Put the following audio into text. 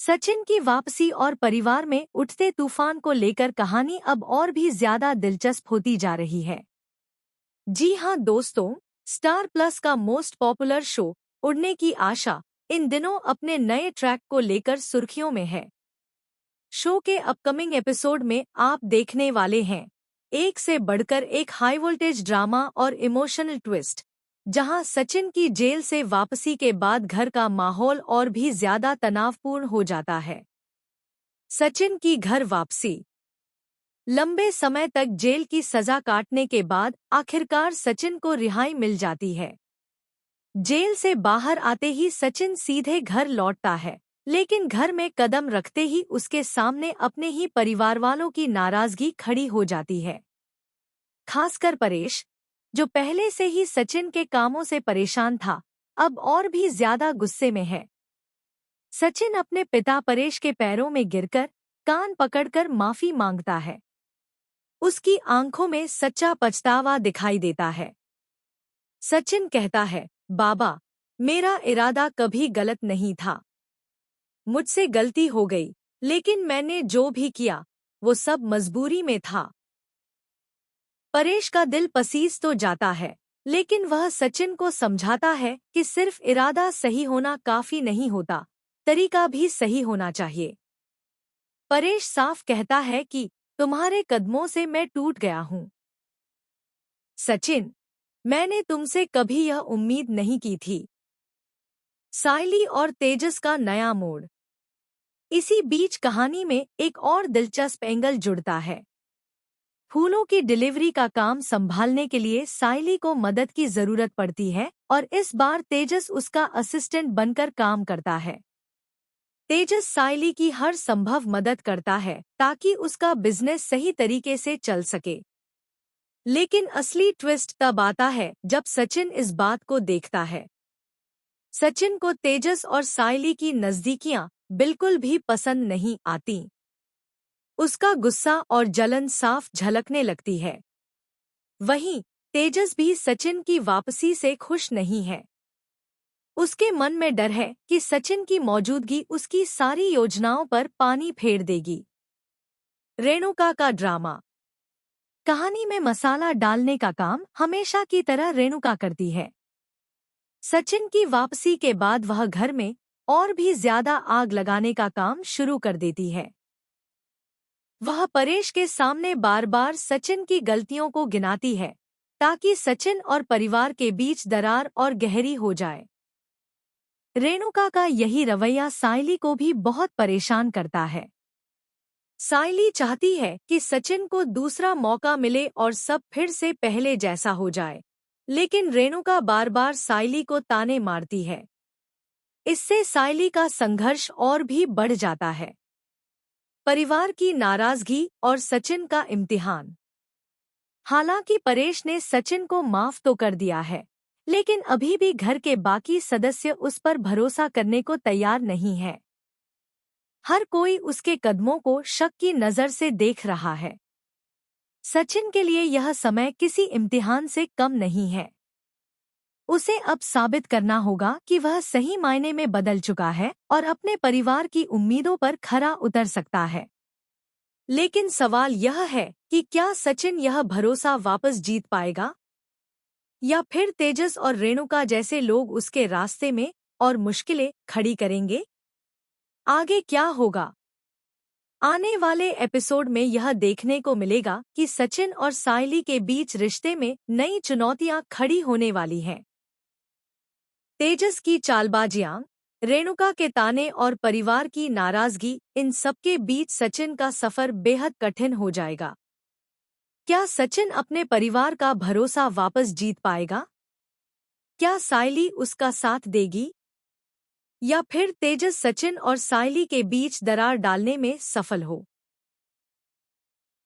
सचिन की वापसी और परिवार में उठते तूफान को लेकर कहानी अब और भी ज्यादा दिलचस्प होती जा रही है। जी हां दोस्तों, स्टार प्लस का मोस्ट पॉपुलर शो उड़ने की आशा इन दिनों अपने नए ट्रैक को लेकर सुर्खियों में है। शो के अपकमिंग एपिसोड में आप देखने वाले हैं एक से बढ़कर एक हाई वोल्टेज ड्रामा और इमोशनल ट्विस्ट, जहां सचिन की जेल से वापसी के बाद घर का माहौल और भी ज्यादा तनावपूर्ण हो जाता है। सचिन की घर वापसी। लंबे समय तक जेल की सजा काटने के बाद आखिरकार सचिन को रिहाई मिल जाती है। जेल से बाहर आते ही सचिन सीधे घर लौटता है, लेकिन घर में कदम रखते ही उसके सामने अपने ही परिवार वालों की नाराजगी खड़ी हो जाती है। खासकर परेश, जो पहले से ही सचिन के कामों से परेशान था, अब और भी ज्यादा गुस्से में है। सचिन अपने पिता परेश के पैरों में गिरकर कान पकड़कर माफी मांगता है। उसकी आंखों में सच्चा पछतावा दिखाई देता है। सचिन कहता है, बाबा, मेरा इरादा कभी गलत नहीं था। मुझसे गलती हो गई, लेकिन मैंने जो भी किया वो सब मजबूरी में था। परेश का दिल पसीज तो जाता है, लेकिन वह सचिन को समझाता है कि सिर्फ इरादा सही होना काफी नहीं होता, तरीका भी सही होना चाहिए। परेश साफ कहता है कि तुम्हारे कदमों से मैं टूट गया हूं। सचिन, मैंने तुमसे कभी यह उम्मीद नहीं की थी। सायली और तेजस का नया मोड़। इसी बीच कहानी में एक और दिलचस्प एंगल जुड़ता है। फूलों की डिलीवरी का काम संभालने के लिए सायली को मदद की जरूरत पड़ती है और इस बार तेजस उसका असिस्टेंट बनकर काम करता है। तेजस सायली की हर संभव मदद करता है ताकि उसका बिजनेस सही तरीके से चल सके। लेकिन असली ट्विस्ट तब आता है जब सचिन इस बात को देखता है। सचिन को तेजस और सायली की नजदीकियां बिल्कुल भी पसंद नहीं आती। उसका गुस्सा और जलन साफ झलकने लगती है। वहीं तेजस भी सचिन की वापसी से खुश नहीं है। उसके मन में डर है कि सचिन की मौजूदगी उसकी सारी योजनाओं पर पानी फेर देगी। रेणुका का ड्रामा। कहानी में मसाला डालने का काम हमेशा की तरह रेणुका करती है। सचिन की वापसी के बाद वह घर में और भी ज्यादा आग लगाने का काम शुरू कर देती है। वह परेश के सामने बार बार सचिन की गलतियों को गिनाती है ताकि सचिन और परिवार के बीच दरार और गहरी हो जाए। रेणुका का यही रवैया सायली को भी बहुत परेशान करता है। सायली चाहती है कि सचिन को दूसरा मौका मिले और सब फिर से पहले जैसा हो जाए, लेकिन रेणुका बार बार सायली को ताने मारती है। इससे सायली का संघर्ष और भी बढ़ जाता है। परिवार की नाराजगी और सचिन का इम्तिहान। हालांकि परेश ने सचिन को माफ तो कर दिया है, लेकिन अभी भी घर के बाकी सदस्य उस पर भरोसा करने को तैयार नहीं है। हर कोई उसके कदमों को शक की नजर से देख रहा है। सचिन के लिए यह समय किसी इम्तिहान से कम नहीं है। उसे अब साबित करना होगा कि वह सही मायने में बदल चुका है और अपने परिवार की उम्मीदों पर खरा उतर सकता है। लेकिन सवाल यह है कि क्या सचिन यह भरोसा वापस जीत पाएगा, या फिर तेजस और रेणुका जैसे लोग उसके रास्ते में और मुश्किलें खड़ी करेंगे? आगे क्या होगा? आने वाले एपिसोड में यह देखने को मिलेगा कि सचिन और सायली के बीच रिश्ते में नई चुनौतियां खड़ी होने वाली हैं। तेजस की चालबाजियां, रेणुका के ताने और परिवार की नाराजगी, इन सबके बीच सचिन का सफर बेहद कठिन हो जाएगा। क्या सचिन अपने परिवार का भरोसा वापस जीत पाएगा? क्या सायली उसका साथ देगी? या फिर तेजस सचिन और सायली के बीच दरार डालने में सफल हो?